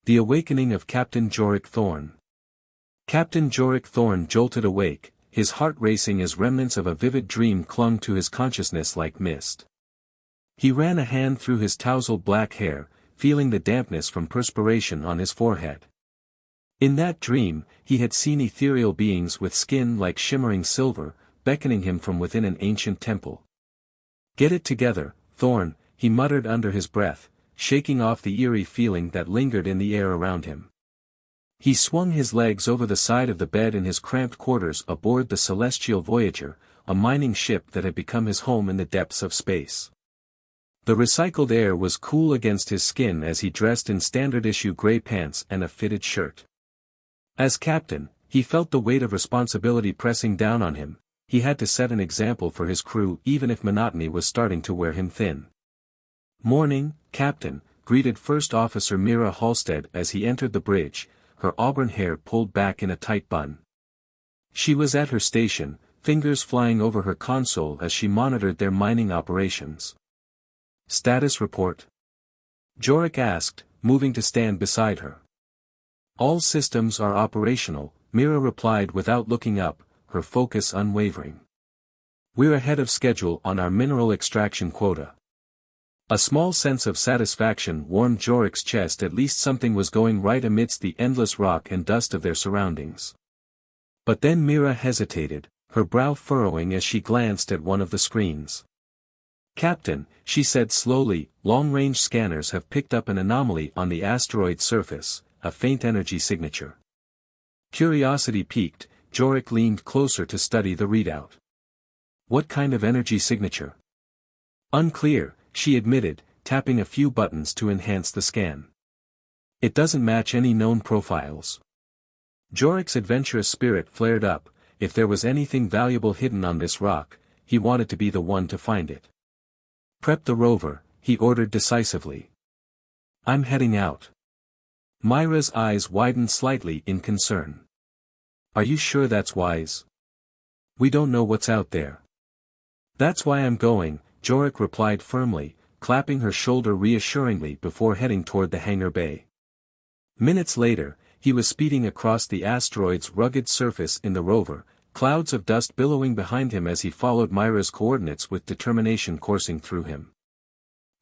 The Awakening of Captain Jorik Thorne. Captain Jorik Thorne jolted awake, his heart racing as remnants of a vivid dream clung to his consciousness like mist. He ran a hand through his tousled black hair, feeling the dampness from perspiration on his forehead. In that dream, he had seen ethereal beings with skin like shimmering silver, beckoning him from within an ancient temple. "Get it together, Thorne," he muttered under his breath, shaking off the eerie feeling that lingered in the air around him. He swung his legs over the side of the bed in his cramped quarters aboard the Celestial Voyager, a mining ship that had become his home in the depths of space. The recycled air was cool against his skin as he dressed in standard-issue gray pants and a fitted shirt. As captain, he felt the weight of responsibility pressing down on him. He had to set an example for his crew even if monotony was starting to wear him thin. "Morning, Captain," greeted First Officer Mira Halstead as he entered the bridge, her auburn hair pulled back in a tight bun. She was at her station, fingers flying over her console as she monitored their mining operations. "Status report?" Jorik asked, moving to stand beside her. "All systems are operational," Mira replied without looking up, her focus unwavering. "We're ahead of schedule on our mineral extraction quota." A small sense of satisfaction warmed Jorik's chest. At least something was going right amidst the endless rock and dust of their surroundings. But then Mira hesitated, her brow furrowing as she glanced at one of the screens. "Captain," she said slowly, "long-range scanners have picked up an anomaly on the asteroid surface, a faint energy signature." Curiosity piqued, Jorik leaned closer to study the readout. "What kind of energy signature?" "Unclear," she admitted, tapping a few buttons to enhance the scan. "It doesn't match any known profiles." Jorik's adventurous spirit flared up. If there was anything valuable hidden on this rock, he wanted to be the one to find it. "Prep the rover," he ordered decisively. "I'm heading out." Myra's eyes widened slightly in concern. "Are you sure that's wise? We don't know what's out there." "That's why I'm going," Jorik replied firmly, clapping her shoulder reassuringly before heading toward the hangar bay. Minutes later, he was speeding across the asteroid's rugged surface in the rover, clouds of dust billowing behind him as he followed Myra's coordinates with determination coursing through him.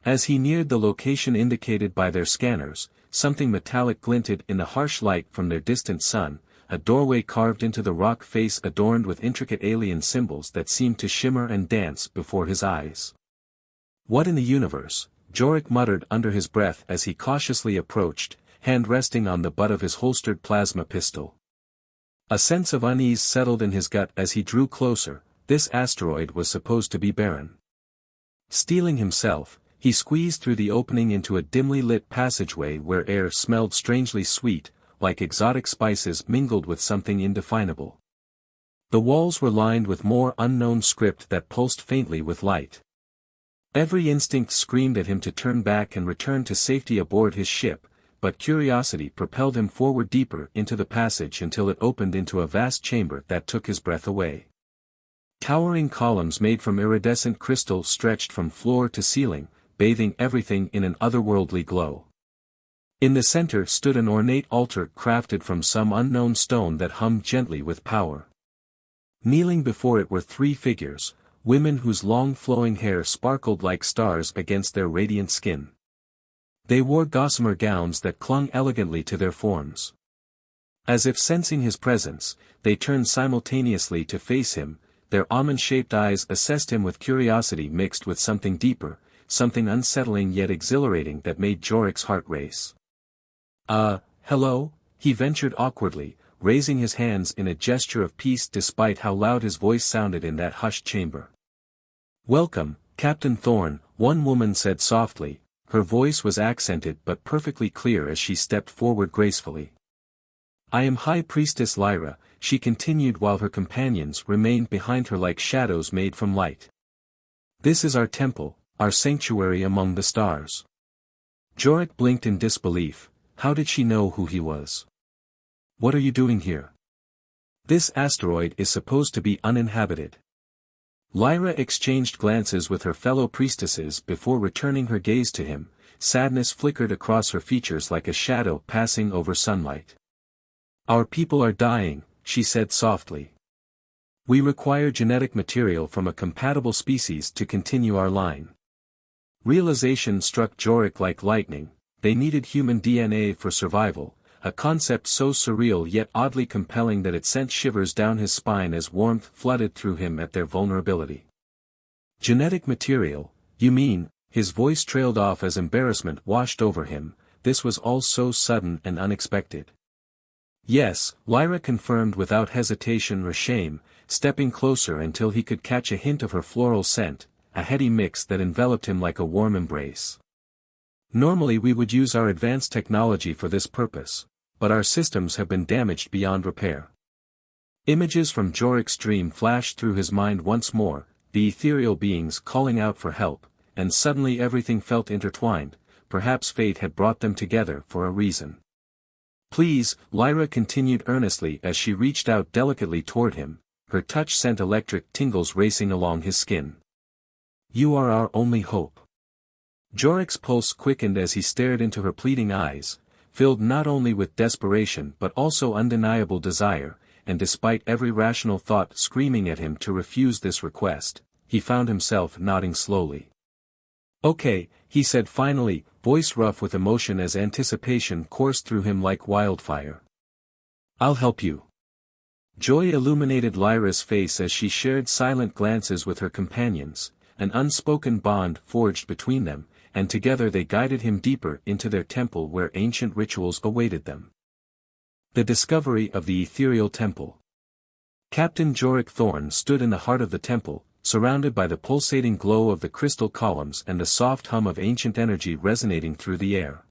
As he neared the location indicated by their scanners, something metallic glinted in the harsh light from their distant sun, a doorway carved into the rock face adorned with intricate alien symbols that seemed to shimmer and dance before his eyes. "What in the universe?" Jorik muttered under his breath as he cautiously approached, hand resting on the butt of his holstered plasma pistol. A sense of unease settled in his gut as he drew closer. This asteroid was supposed to be barren. Steeling himself, he squeezed through the opening into a dimly lit passageway where air smelled strangely sweet, like exotic spices mingled with something indefinable. The walls were lined with more unknown script that pulsed faintly with light. Every instinct screamed at him to turn back and return to safety aboard his ship, but curiosity propelled him forward deeper into the passage until it opened into a vast chamber that took his breath away. Towering columns made from iridescent crystal stretched from floor to ceiling, bathing everything in an otherworldly glow. In the center stood an ornate altar crafted from some unknown stone that hummed gently with power. Kneeling before it were three figures, women whose long flowing hair sparkled like stars against their radiant skin. They wore gossamer gowns that clung elegantly to their forms. As if sensing his presence, they turned simultaneously to face him, their almond-shaped eyes assessed him with curiosity mixed with something deeper, something unsettling yet exhilarating that made Jorik's heart race. Hello?" he ventured awkwardly, raising his hands in a gesture of peace despite how loud his voice sounded in that hushed chamber. "Welcome, Captain Thorne," one woman said softly, her voice was accented but perfectly clear as she stepped forward gracefully. "I am High Priestess Lyra," she continued while her companions remained behind her like shadows made from light. "This is our temple, our sanctuary among the stars." Jorik blinked in disbelief. How did she know who he was? "What are you doing here? This asteroid is supposed to be uninhabited." Lyra exchanged glances with her fellow priestesses before returning her gaze to him, sadness flickered across her features like a shadow passing over sunlight. "Our people are dying," she said softly. "We require genetic material from a compatible species to continue our line." Realization struck Jorik like lightning. They needed human DNA for survival, a concept so surreal yet oddly compelling that it sent shivers down his spine as warmth flooded through him at their vulnerability. "Genetic material, you mean?" His voice trailed off as embarrassment washed over him. This was all so sudden and unexpected. "Yes," Lyra confirmed without hesitation or shame, stepping closer until he could catch a hint of her floral scent, a heady mix that enveloped him like a warm embrace. "Normally we would use our advanced technology for this purpose, but our systems have been damaged beyond repair." Images from Jorik's dream flashed through his mind once more, the ethereal beings calling out for help, and suddenly everything felt intertwined. Perhaps fate had brought them together for a reason. "Please," Lyra continued earnestly as she reached out delicately toward him, her touch sent electric tingles racing along his skin. "You are our only hope." Jorik's pulse quickened as he stared into her pleading eyes, filled not only with desperation but also undeniable desire, and despite every rational thought screaming at him to refuse this request, he found himself nodding slowly. "Okay," he said finally, voice rough with emotion as anticipation coursed through him like wildfire. "I'll help you." Joy illuminated Lyra's face as she shared silent glances with her companions, an unspoken bond forged between them, and together they guided him deeper into their temple where ancient rituals awaited them. The discovery of the ethereal temple. Captain Jorik Thorn stood in the heart of the temple, surrounded by the pulsating glow of the crystal columns and the soft hum of ancient energy resonating through the air.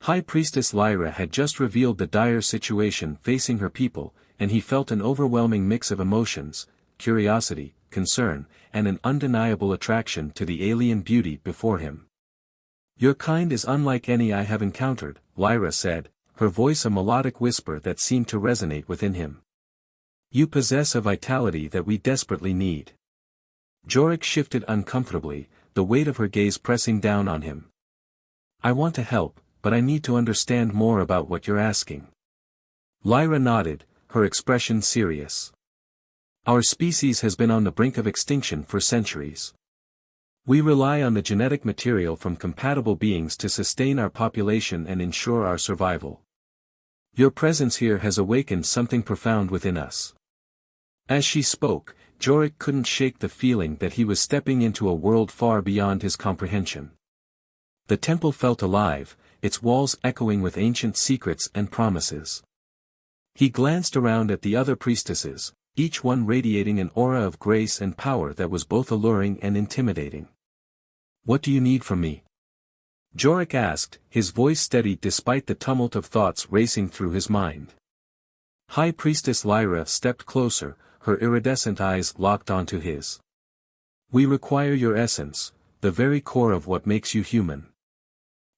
High Priestess Lyra had just revealed the dire situation facing her people, and he felt an overwhelming mix of emotions, curiosity, concern, and an undeniable attraction to the alien beauty before him. "Your kind is unlike any I have encountered," Lyra said, her voice a melodic whisper that seemed to resonate within him. "You possess a vitality that we desperately need." Jorik shifted uncomfortably, the weight of her gaze pressing down on him. "I want to help, but I need to understand more about what you're asking." Lyra nodded, her expression serious. "Our species has been on the brink of extinction for centuries. We rely on the genetic material from compatible beings to sustain our population and ensure our survival. Your presence here has awakened something profound within us." As she spoke, Jorik couldn't shake the feeling that he was stepping into a world far beyond his comprehension. The temple felt alive, its walls echoing with ancient secrets and promises. He glanced around at the other priestesses, each one radiating an aura of grace and power that was both alluring and intimidating. "What do you need from me?" Jorik asked, his voice steady despite the tumult of thoughts racing through his mind. High Priestess Lyra stepped closer, her iridescent eyes locked onto his. "We require your essence, the very core of what makes you human.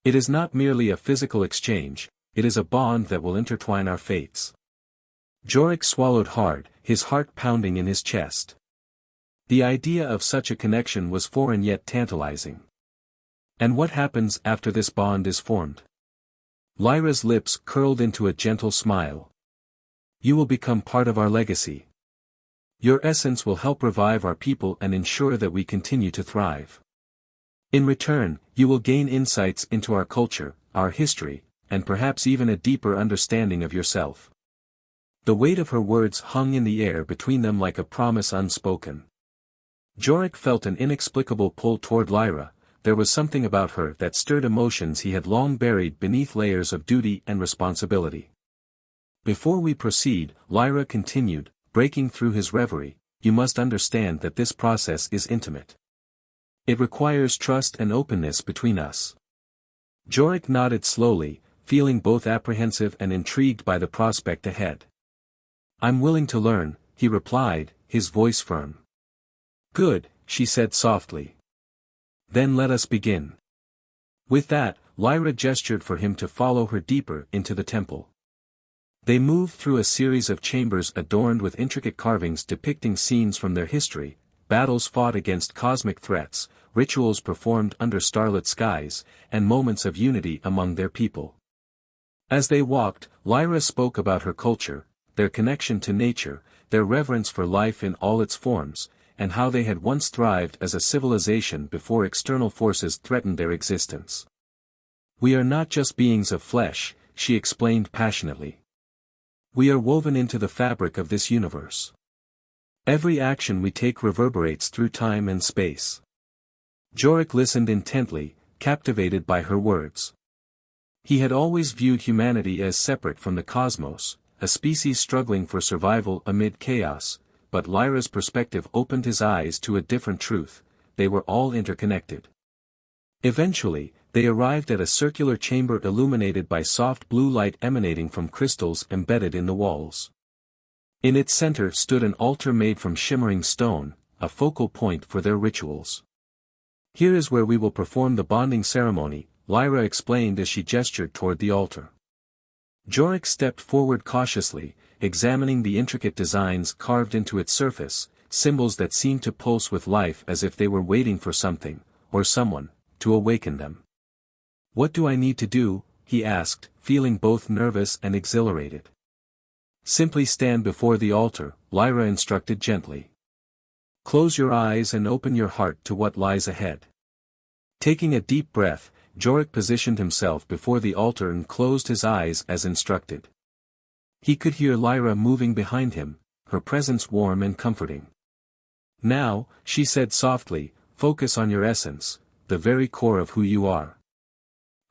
It is not merely a physical exchange, it is a bond that will intertwine our fates." Jorik swallowed hard, his heart pounding in his chest. The idea of such a connection was foreign yet tantalizing. "And what happens after this bond is formed?" Lyra's lips curled into a gentle smile. "You will become part of our legacy. Your essence will help revive our people and ensure that we continue to thrive. In return, you will gain insights into our culture, our history, and perhaps even a deeper understanding of yourself." The weight of her words hung in the air between them like a promise unspoken. Jorik felt an inexplicable pull toward Lyra. There was something about her that stirred emotions he had long buried beneath layers of duty and responsibility. "Before we proceed," Lyra continued, breaking through his reverie, "you must understand that this process is intimate. It requires trust and openness between us." Jorik nodded slowly, feeling both apprehensive and intrigued by the prospect ahead. "I'm willing to learn," he replied, his voice firm. "Good," she said softly. "Then let us begin." With that, Lyra gestured for him to follow her deeper into the temple. They moved through a series of chambers adorned with intricate carvings depicting scenes from their history, battles fought against cosmic threats, rituals performed under starlit skies, and moments of unity among their people. As they walked, Lyra spoke about her culture, their connection to nature, their reverence for life in all its forms, and how they had once thrived as a civilization before external forces threatened their existence. "We are not just beings of flesh," she explained passionately. "We are woven into the fabric of this universe. Every action we take reverberates through time and space." Jorik listened intently, captivated by her words. He had always viewed humanity as separate from the cosmos, a species struggling for survival amid chaos, but Lyra's perspective opened his eyes to a different truth: they were all interconnected. Eventually, they arrived at a circular chamber illuminated by soft blue light emanating from crystals embedded in the walls. In its center stood an altar made from shimmering stone, a focal point for their rituals. "Here is where we will perform the bonding ceremony," Lyra explained as she gestured toward the altar. Jorik stepped forward cautiously, examining the intricate designs carved into its surface, symbols that seemed to pulse with life as if they were waiting for something, or someone, to awaken them. "What do I need to do?" he asked, feeling both nervous and exhilarated. "Simply stand before the altar," Lyra instructed gently. "Close your eyes and open your heart to what lies ahead." Taking a deep breath, Jorik positioned himself before the altar and closed his eyes as instructed. He could hear Lyra moving behind him, her presence warm and comforting. "Now," she said softly, "focus on your essence, the very core of who you are."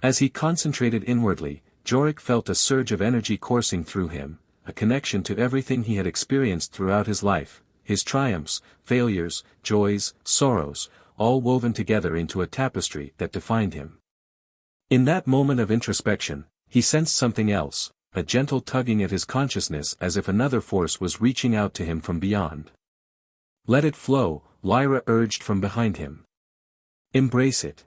As he concentrated inwardly, Jorik felt a surge of energy coursing through him, a connection to everything he had experienced throughout his life, his triumphs, failures, joys, sorrows, all woven together into a tapestry that defined him. In that moment of introspection, he sensed something else, a gentle tugging at his consciousness as if another force was reaching out to him from beyond. "Let it flow," Lyra urged from behind him. "Embrace it."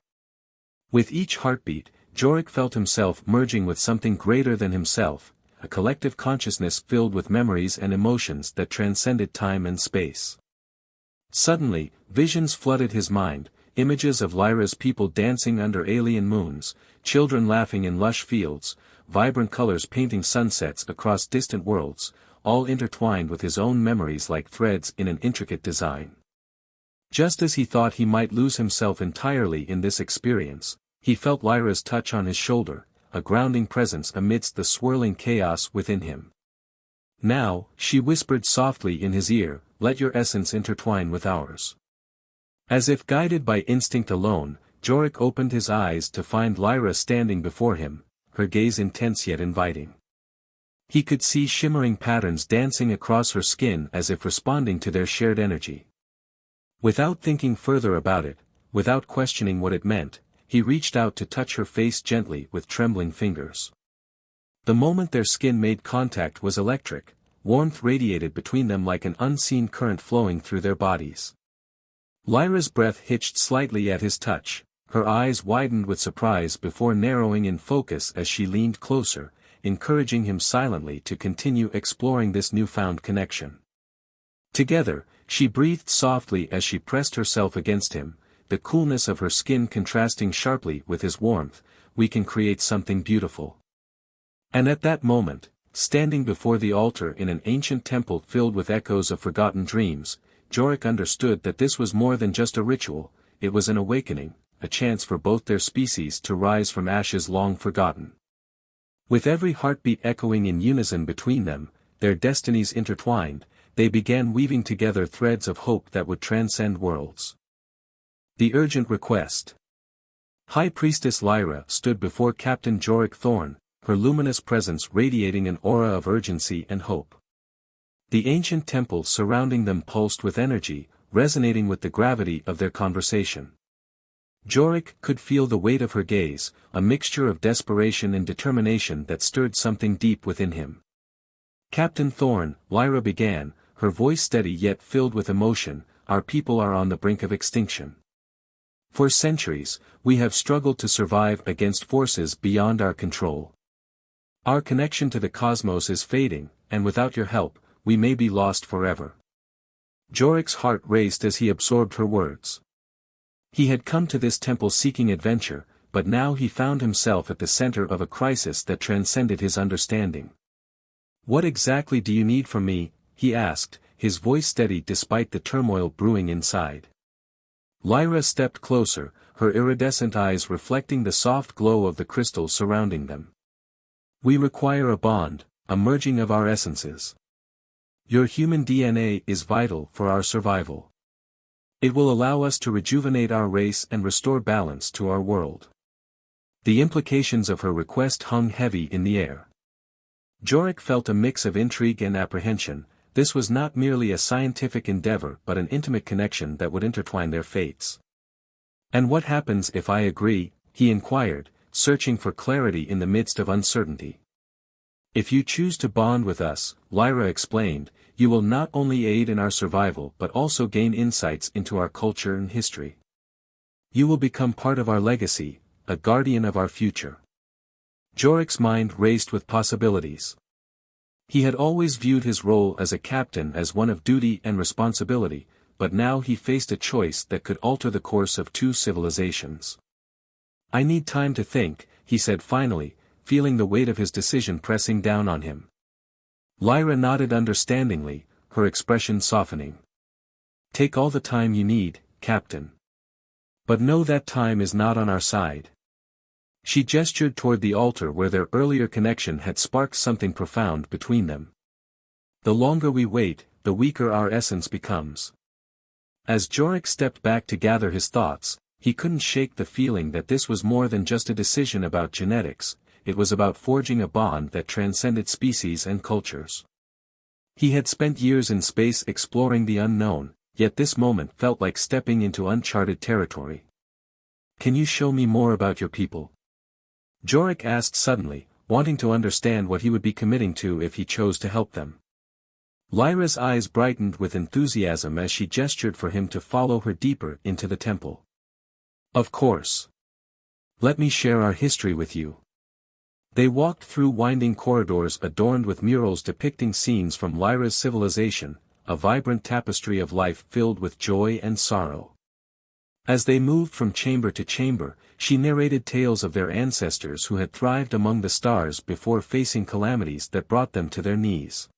With each heartbeat, Jorik felt himself merging with something greater than himself, a collective consciousness filled with memories and emotions that transcended time and space. Suddenly, visions flooded his mind, images of Lyra's people dancing under alien moons, children laughing in lush fields, vibrant colors painting sunsets across distant worlds, all intertwined with his own memories like threads in an intricate design. Just as he thought he might lose himself entirely in this experience, he felt Lyra's touch on his shoulder, a grounding presence amidst the swirling chaos within him. "Now," she whispered softly in his ear, "let your essence intertwine with ours." As if guided by instinct alone, Jorik opened his eyes to find Lyra standing before him, her gaze intense yet inviting. He could see shimmering patterns dancing across her skin as if responding to their shared energy. Without thinking further about it, without questioning what it meant, he reached out to touch her face gently with trembling fingers. The moment their skin made contact was electric, warmth radiated between them like an unseen current flowing through their bodies. Lyra's breath hitched slightly at his touch, her eyes widened with surprise before narrowing in focus as she leaned closer, encouraging him silently to continue exploring this newfound connection. Together, she breathed softly as she pressed herself against him, the coolness of her skin contrasting sharply with his warmth. "We can create something beautiful." And at that moment, standing before the altar in an ancient temple filled with echoes of forgotten dreams, Jorik understood that this was more than just a ritual, it was an awakening, a chance for both their species to rise from ashes long forgotten. With every heartbeat echoing in unison between them, their destinies intertwined, they began weaving together threads of hope that would transcend worlds. The urgent request. High Priestess Lyra stood before Captain Jorik Thorn, her luminous presence radiating an aura of urgency and hope. The ancient temple surrounding them pulsed with energy, resonating with the gravity of their conversation. Jorik could feel the weight of her gaze, a mixture of desperation and determination that stirred something deep within him. "Captain Thorn," Lyra began, her voice steady yet filled with emotion, "our people are on the brink of extinction. For centuries, we have struggled to survive against forces beyond our control. Our connection to the cosmos is fading, and without your help, we may be lost forever. Jorik's heart raced as he absorbed her words. He had come to this temple seeking adventure, but now he found himself at the center of a crisis that transcended his understanding. "What exactly do you need from me?" he asked, his voice steady despite the turmoil brewing inside. Lyra stepped closer, her iridescent eyes reflecting the soft glow of the crystals surrounding them. "We require a bond, a merging of our essences. Your human DNA is vital for our survival. It will allow us to rejuvenate our race and restore balance to our world." The implications of her request hung heavy in the air. Jorik felt a mix of intrigue and apprehension. This was not merely a scientific endeavor but an intimate connection that would intertwine their fates. "And what happens if I agree?" he inquired, searching for clarity in the midst of uncertainty. "If you choose to bond with us," Lyra explained, "you will not only aid in our survival but also gain insights into our culture and history. You will become part of our legacy, a guardian of our future." Jorik's mind raced with possibilities. He had always viewed his role as a captain as one of duty and responsibility, but now he faced a choice that could alter the course of two civilizations. "I need time to think," he said finally, feeling the weight of his decision pressing down on him. Lyra nodded understandingly, her expression softening. "Take all the time you need, Captain. But know that time is not on our side." She gestured toward the altar where their earlier connection had sparked something profound between them. "The longer we wait, the weaker our essence becomes." As Jorik stepped back to gather his thoughts, he couldn't shake the feeling that this was more than just a decision about genetics. It was about forging a bond that transcended species and cultures. He had spent years in space exploring the unknown, yet this moment felt like stepping into uncharted territory. "Can you show me more about your people?" Jorik asked suddenly, wanting to understand what he would be committing to if he chose to help them. Lyra's eyes brightened with enthusiasm as she gestured for him to follow her deeper into the temple. "Of course. Let me share our history with you." They walked through winding corridors adorned with murals depicting scenes from Lyra's civilization, a vibrant tapestry of life filled with joy and sorrow. As they moved from chamber to chamber, she narrated tales of their ancestors who had thrived among the stars before facing calamities that brought them to their knees.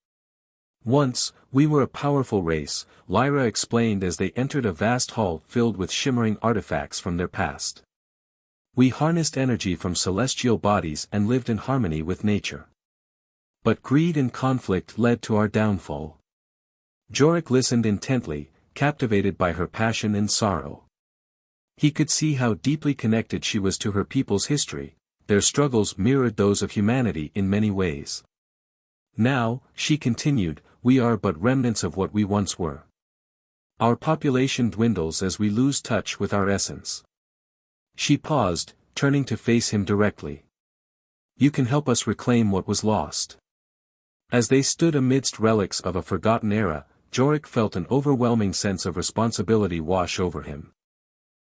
"Once, we were a powerful race," Lyra explained as they entered a vast hall filled with shimmering artifacts from their past. "We harnessed energy from celestial bodies and lived in harmony with nature. But greed and conflict led to our downfall." Jorik listened intently, captivated by her passion and sorrow. He could see how deeply connected she was to her people's history. Their struggles mirrored those of humanity in many ways. "Now," she continued, "we are but remnants of what we once were. Our population dwindles as we lose touch with our essence." She paused, turning to face him directly. "You can help us reclaim what was lost." As they stood amidst relics of a forgotten era, Jorik felt an overwhelming sense of responsibility wash over him.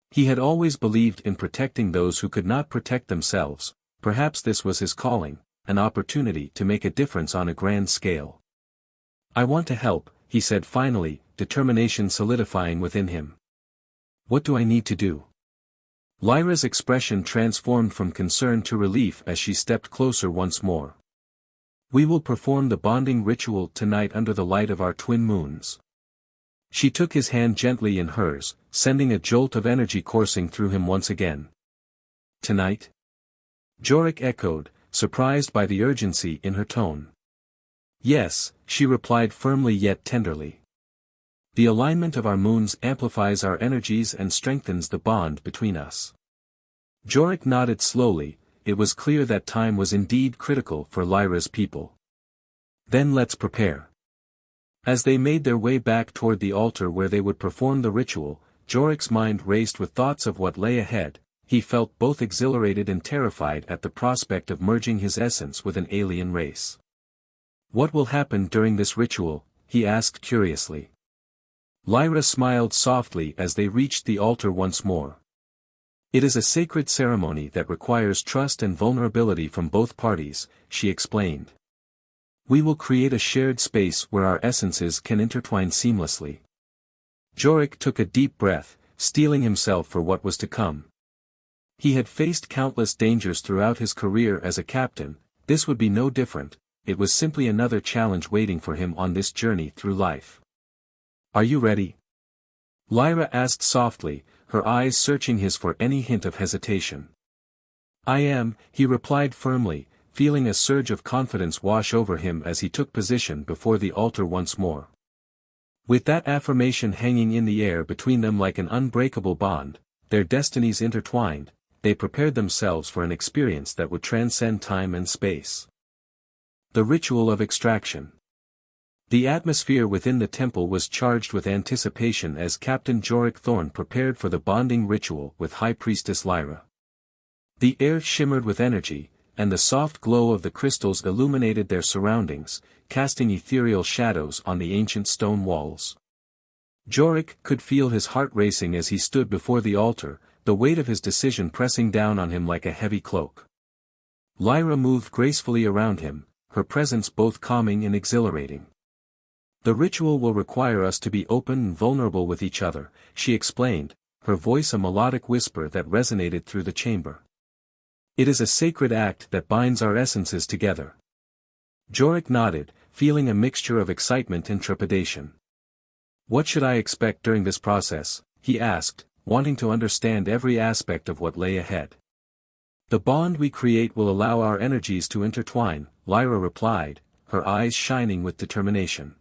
He had always believed in protecting those who could not protect themselves. Perhaps this was his calling, an opportunity to make a difference on a grand scale. "I want to help," he said finally, determination solidifying within him. "What do I need to do?" Lyra's expression transformed from concern to relief as she stepped closer once more. "We will perform the bonding ritual tonight under the light of our twin moons." She took his hand gently in hers, sending a jolt of energy coursing through him once again. "Tonight?" Jorik echoed, surprised by the urgency in her tone. "Yes," she replied firmly yet tenderly. "The alignment of our moons amplifies our energies and strengthens the bond between us." Jorik nodded slowly. It was clear that time was indeed critical for Lyra's people. "Then let's prepare." As they made their way back toward the altar where they would perform the ritual, Jorik's mind raced with thoughts of what lay ahead. He felt both exhilarated and terrified at the prospect of merging his essence with an alien race. "What will happen during this ritual?" he asked curiously. Lyra smiled softly as they reached the altar once more. "It is a sacred ceremony that requires trust and vulnerability from both parties," she explained. "We will create a shared space where our essences can intertwine seamlessly. Jorik took a deep breath, steeling himself for what was to come. He had faced countless dangers throughout his career as a captain. This would be no different. It was simply another challenge waiting for him on this journey through life. "Are you ready?" Lyra asked softly, her eyes searching his for any hint of hesitation. "I am," he replied firmly, feeling a surge of confidence wash over him as he took position before the altar once more. With that affirmation hanging in the air between them like an unbreakable bond, their destinies intertwined, they prepared themselves for an experience that would transcend time and space. The ritual of extraction. The atmosphere within the temple was charged with anticipation as Captain Jorik Thorn prepared for the bonding ritual with High Priestess Lyra. The air shimmered with energy, and the soft glow of the crystals illuminated their surroundings, casting ethereal shadows on the ancient stone walls. Jorik could feel his heart racing as he stood before the altar, the weight of his decision pressing down on him like a heavy cloak. Lyra moved gracefully around him, her presence both calming and exhilarating. "The ritual will require us to be open and vulnerable with each other," she explained, her voice a melodic whisper that resonated through the chamber. "It is a sacred act that binds our essences together." Jorik nodded, feeling a mixture of excitement and trepidation. "What should I expect during this process?" he asked, wanting to understand every aspect of what lay ahead. "The bond we create will allow our energies to intertwine," Lyra replied, her eyes shining with determination.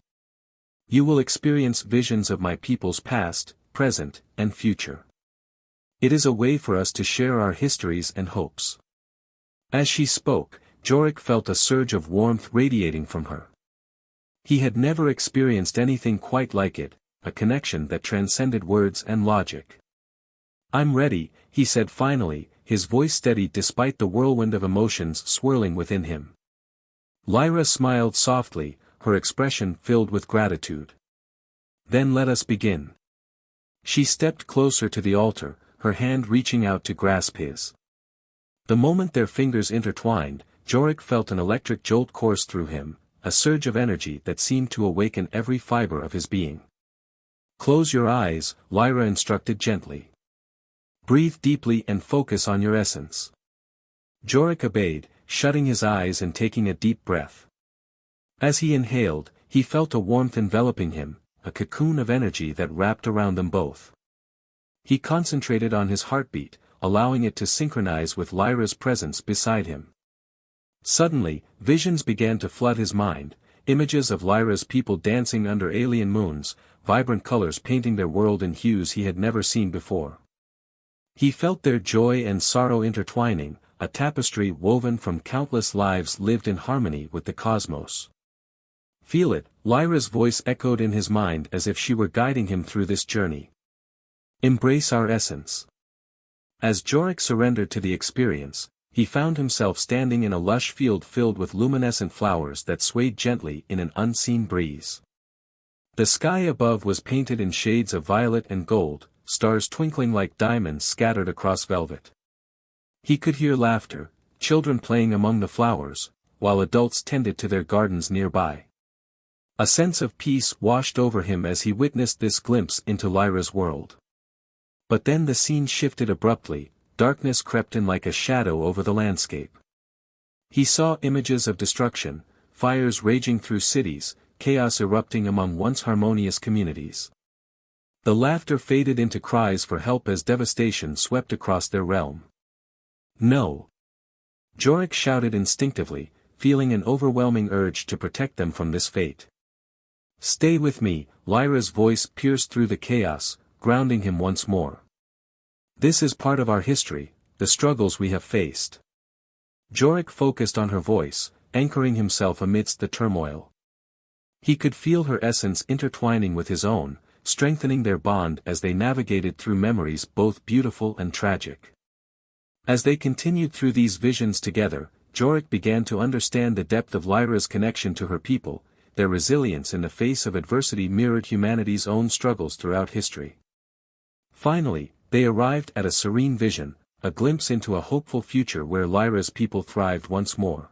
"You will experience visions of my people's past, present, and future. It is a way for us to share our histories and hopes." As she spoke, Jorik felt a surge of warmth radiating from her. He had never experienced anything quite like it, a connection that transcended words and logic. "I'm ready," he said finally, his voice steady despite the whirlwind of emotions swirling within him. Lyra smiled softly, her expression filled with gratitude. "Then let us begin." She stepped closer to the altar, her hand reaching out to grasp his. The moment their fingers intertwined, Jorik felt an electric jolt course through him, a surge of energy that seemed to awaken every fiber of his being. "Close your eyes," Lyra instructed gently. "Breathe deeply and focus on your essence." Jorik obeyed, shutting his eyes and taking a deep breath. As he inhaled, he felt a warmth enveloping him, a cocoon of energy that wrapped around them both. He concentrated on his heartbeat, allowing it to synchronize with Lyra's presence beside him. Suddenly, visions began to flood his mind, images of Lyra's people dancing under alien moons, vibrant colors painting their world in hues he had never seen before. He felt their joy and sorrow intertwining, a tapestry woven from countless lives lived in harmony with the cosmos. "Feel it," Lyra's voice echoed in his mind as if she were guiding him through this journey. "Embrace our essence." As Jorik surrendered to the experience, he found himself standing in a lush field filled with luminescent flowers that swayed gently in an unseen breeze. The sky above was painted in shades of violet and gold, stars twinkling like diamonds scattered across velvet. He could hear laughter, children playing among the flowers, while adults tended to their gardens nearby. A sense of peace washed over him as he witnessed this glimpse into Lyra's world. But then the scene shifted abruptly, darkness crept in like a shadow over the landscape. He saw images of destruction, fires raging through cities, chaos erupting among once harmonious communities. The laughter faded into cries for help as devastation swept across their realm. "No!" Jorik shouted instinctively, feeling an overwhelming urge to protect them from this fate. "Stay with me," Lyra's voice pierced through the chaos, grounding him once more. "This is part of our history, the struggles we have faced." Jorik focused on her voice, anchoring himself amidst the turmoil. He could feel her essence intertwining with his own, strengthening their bond as they navigated through memories both beautiful and tragic. As they continued through these visions together, Jorik began to understand the depth of Lyra's connection to her people. Their resilience in the face of adversity mirrored humanity's own struggles throughout history. Finally, they arrived at a serene vision, a glimpse into a hopeful future where Lyra's people thrived once more.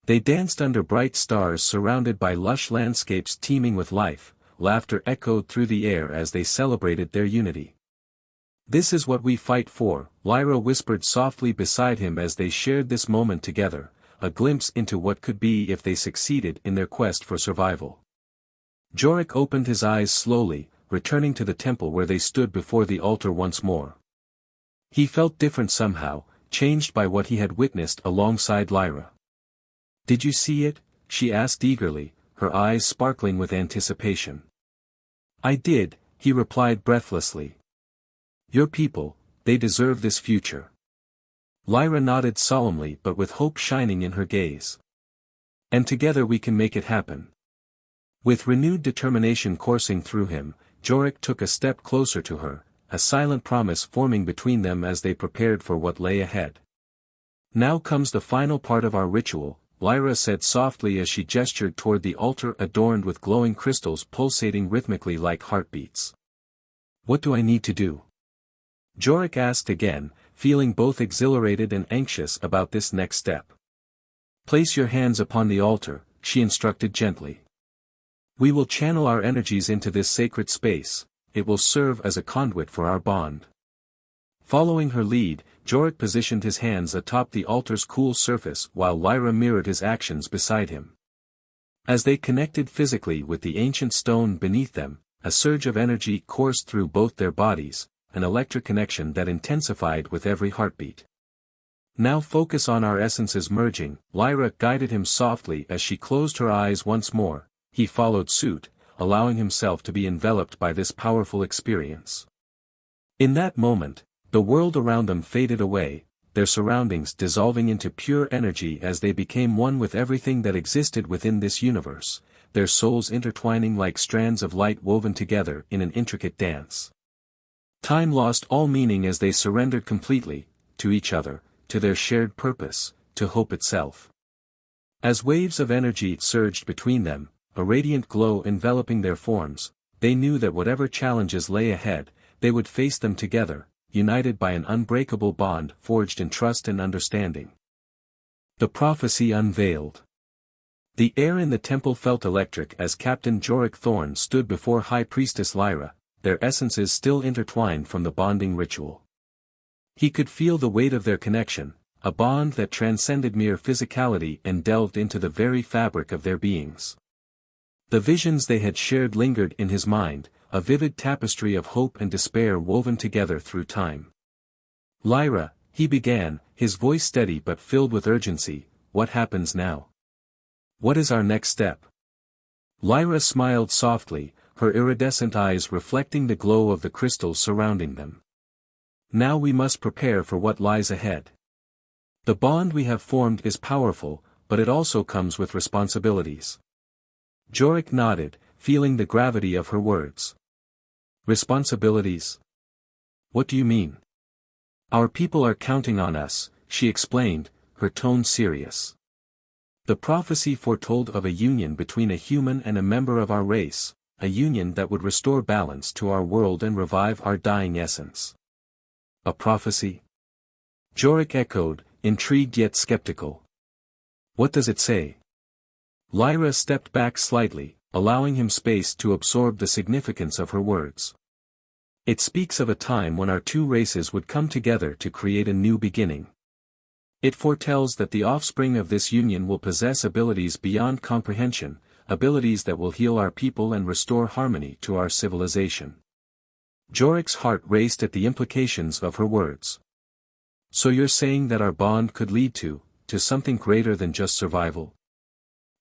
They danced under bright stars surrounded by lush landscapes teeming with life, laughter echoed through the air as they celebrated their unity. "This is what we fight for," Lyra whispered softly beside him as they shared this moment together, a glimpse into what could be if they succeeded in their quest for survival. Jorik opened his eyes slowly, returning to the temple where they stood before the altar once more. He felt different somehow, changed by what he had witnessed alongside Lyra. "Did you see it?" she asked eagerly, her eyes sparkling with anticipation. "I did," he replied breathlessly. "Your people, they deserve this future." Lyra nodded solemnly but with hope shining in her gaze. "And together we can make it happen." With renewed determination coursing through him, Jorik took a step closer to her, a silent promise forming between them as they prepared for what lay ahead. "Now comes the final part of our ritual," Lyra said softly as she gestured toward the altar adorned with glowing crystals pulsating rhythmically like heartbeats. "What do I need to do?" Jorik asked again, feeling both exhilarated and anxious about this next step. "Place your hands upon the altar," she instructed gently. "We will channel our energies into this sacred space, it will serve as a conduit for our bond." Following her lead, Jorik positioned his hands atop the altar's cool surface while Lyra mirrored his actions beside him. As they connected physically with the ancient stone beneath them, a surge of energy coursed through both their bodies, an electric connection that intensified with every heartbeat. "Now focus on our essences merging," Lyra guided him softly as she closed her eyes once more. He followed suit, allowing himself to be enveloped by this powerful experience. In that moment, the world around them faded away, their surroundings dissolving into pure energy as they became one with everything that existed within this universe, their souls intertwining like strands of light woven together in an intricate dance. Time lost all meaning as they surrendered completely, to each other, to their shared purpose, to hope itself. As waves of energy surged between them, a radiant glow enveloping their forms, they knew that whatever challenges lay ahead, they would face them together, united by an unbreakable bond forged in trust and understanding. The prophecy unveiled. The air in the temple felt electric as Captain Jorik Thorn stood before High Priestess Lyra, their essences still intertwined from the bonding ritual. He could feel the weight of their connection, a bond that transcended mere physicality and delved into the very fabric of their beings. The visions they had shared lingered in his mind, a vivid tapestry of hope and despair woven together through time. "Lyra," he began, his voice steady but filled with urgency, "what happens now? What is our next step?" Lyra smiled softly, her iridescent eyes reflecting the glow of the crystals surrounding them. "Now we must prepare for what lies ahead. The bond we have formed is powerful, but it also comes with responsibilities." Jorik nodded, feeling the gravity of her words. "Responsibilities? What do you mean?" "Our people are counting on us," she explained, her tone serious. "The prophecy foretold of a union between a human and a member of our race, a union that would restore balance to our world and revive our dying essence." "A prophecy?" Jorik echoed, intrigued yet skeptical. "What does it say?" Lyra stepped back slightly, allowing him space to absorb the significance of her words. "It speaks of a time when our two races would come together to create a new beginning. It foretells that the offspring of this union will possess abilities beyond comprehension, abilities that will heal our people and restore harmony to our civilization." Jorik's heart raced at the implications of her words. "So you're saying that our bond could lead to something greater than just survival?"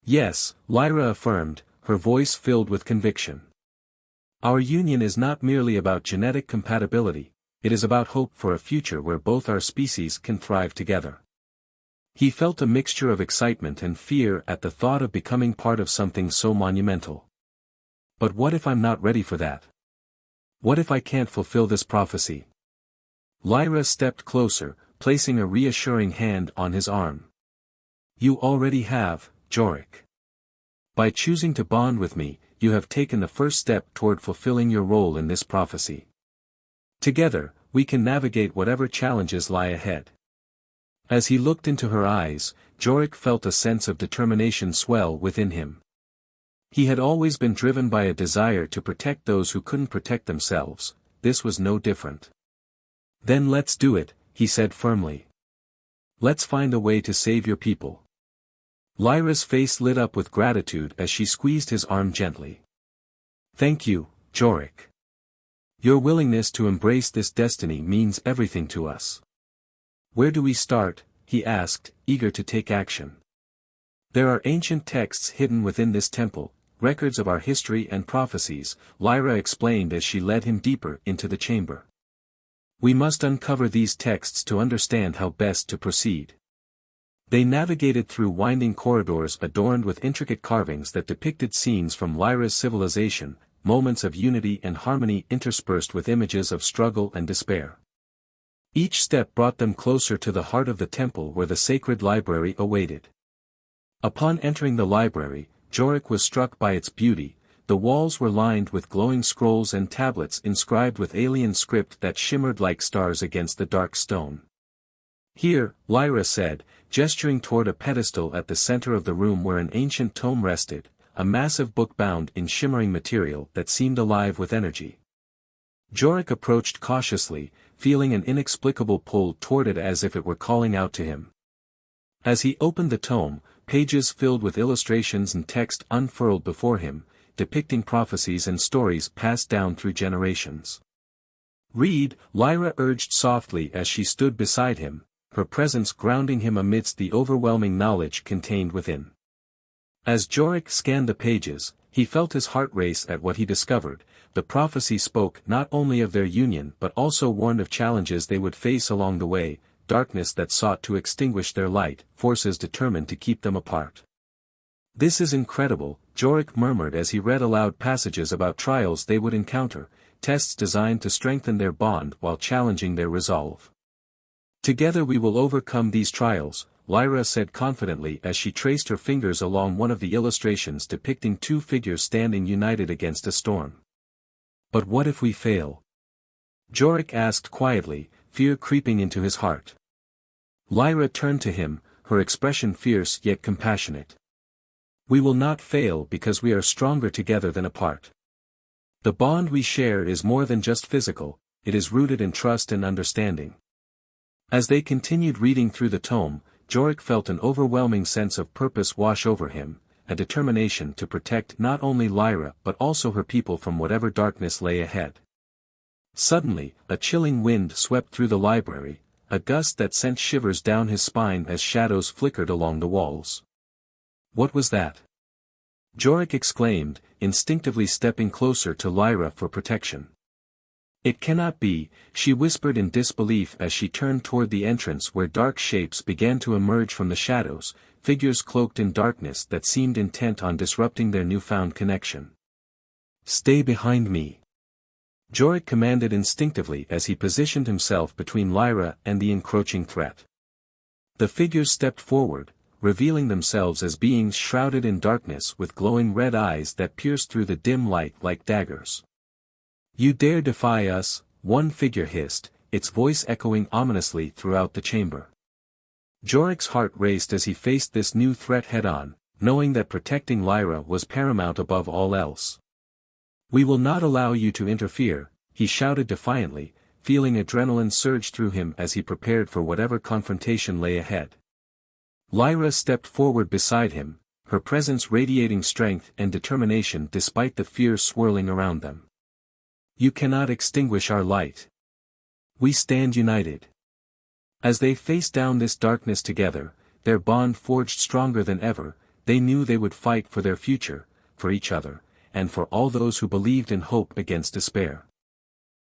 "Yes," Lyra affirmed, her voice filled with conviction. "Our union is not merely about genetic compatibility, it is about hope for a future where both our species can thrive together." He felt a mixture of excitement and fear at the thought of becoming part of something so monumental. "But what if I'm not ready for that? What if I can't fulfill this prophecy?" Lyra stepped closer, placing a reassuring hand on his arm. "You already have, Jorik. By choosing to bond with me, you have taken the first step toward fulfilling your role in this prophecy. Together, we can navigate whatever challenges lie ahead." As he looked into her eyes, Jorik felt a sense of determination swell within him. He had always been driven by a desire to protect those who couldn't protect themselves. This was no different. Then let's do it, he said firmly. Let's find a way to save your people. Lyra's face lit up with gratitude as she squeezed his arm gently. Thank you, Jorik. Your willingness to embrace this destiny means everything to us. Where do we start? He asked, eager to take action. There are ancient texts hidden within this temple, records of our history and prophecies, Lyra explained as she led him deeper into the chamber. We must uncover these texts to understand how best to proceed. They navigated through winding corridors adorned with intricate carvings that depicted scenes from Lyra's civilization, moments of unity and harmony interspersed with images of struggle and despair. Each step brought them closer to the heart of the temple where the sacred library awaited. Upon entering the library, Jorik was struck by its beauty. The walls were lined with glowing scrolls and tablets inscribed with alien script that shimmered like stars against the dark stone. Here, Lyra said, gesturing toward a pedestal at the center of the room where an ancient tome rested, a massive book bound in shimmering material that seemed alive with energy. Jorik approached cautiously, feeling an inexplicable pull toward it as if it were calling out to him. As he opened the tome, pages filled with illustrations and text unfurled before him, depicting prophecies and stories passed down through generations. Read, Lyra urged softly as she stood beside him, her presence grounding him amidst the overwhelming knowledge contained within. As Jorik scanned the pages, he felt his heart race at what he discovered. The prophecy spoke not only of their union but also warned of challenges they would face along the way, darkness that sought to extinguish their light, forces determined to keep them apart. This is incredible, Jorik murmured as he read aloud passages about trials they would encounter, tests designed to strengthen their bond while challenging their resolve. Together we will overcome these trials, Lyra said confidently as she traced her fingers along one of the illustrations depicting two figures standing united against a storm. But what if we fail? Jorik asked quietly, fear creeping into his heart. Lyra turned to him, her expression fierce yet compassionate. We will not fail because we are stronger together than apart. The bond we share is more than just physical, it is rooted in trust and understanding. As they continued reading through the tome, Jorik felt an overwhelming sense of purpose wash over him, a determination to protect not only Lyra but also her people from whatever darkness lay ahead. Suddenly, a chilling wind swept through the library, a gust that sent shivers down his spine as shadows flickered along the walls. What was that? Jorik exclaimed, instinctively stepping closer to Lyra for protection. It cannot be, she whispered in disbelief as she turned toward the entrance where dark shapes began to emerge from the shadows, figures cloaked in darkness that seemed intent on disrupting their newfound connection. Stay behind me. Jorik commanded instinctively as he positioned himself between Lyra and the encroaching threat. The figures stepped forward, revealing themselves as beings shrouded in darkness with glowing red eyes that pierced through the dim light like daggers. You dare defy us, one figure hissed, its voice echoing ominously throughout the chamber. Jorik's heart raced as he faced this new threat head-on, knowing that protecting Lyra was paramount above all else. We will not allow you to interfere, he shouted defiantly, feeling adrenaline surge through him as he prepared for whatever confrontation lay ahead. Lyra stepped forward beside him, her presence radiating strength and determination despite the fear swirling around them. You cannot extinguish our light. We stand united. As they faced down this darkness together, their bond forged stronger than ever. They knew they would fight for their future, for each other, and for all those who believed in hope against despair.